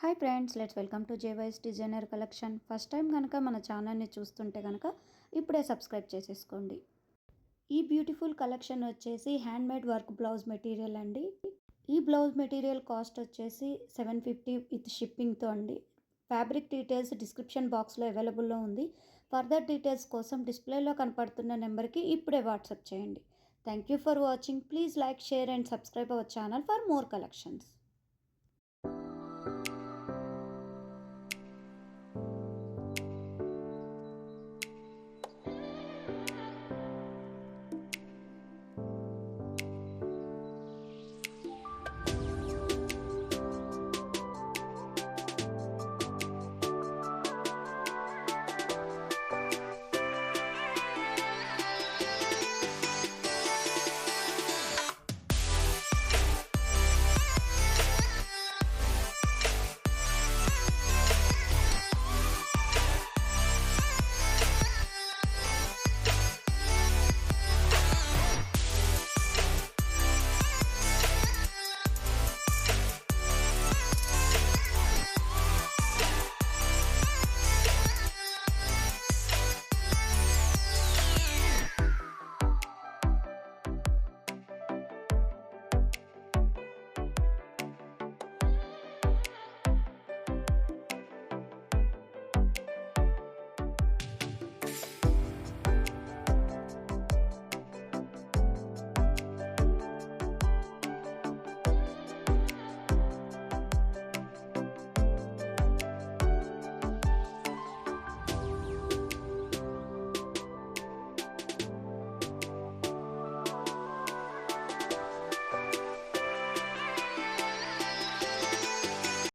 Hi friends, let's welcome to జేవైస్ designer collection. First time కనుక మన ఛానల్ని చూస్తుంటే కనుక ఇప్పుడే సబ్స్క్రైబ్ చేసేసుకోండి. ఈ బ్యూటిఫుల్ కలెక్షన్ వచ్చేసి హ్యాండ్మేడ్ వర్క్ బ్లౌజ్ మెటీరియల్ అండి. ఈ బ్లౌజ్ మెటీరియల్ కాస్ట్ వచ్చేసి 750 విత్ షిప్పింగ్తో అండి. ఫ్యాబ్రిక్ డీటెయిల్స్ డిస్క్రిప్షన్ బాక్స్లో అవైలబుల్లో ఉంది. ఫర్దర్ డీటెయిల్స్ కోసం డిస్ప్లేలో కనపడుతున్న నెంబర్కి ఇప్పుడే వాట్సాప్ చేయండి. Thank you for watching. Please like, share and subscribe our channel for more collections.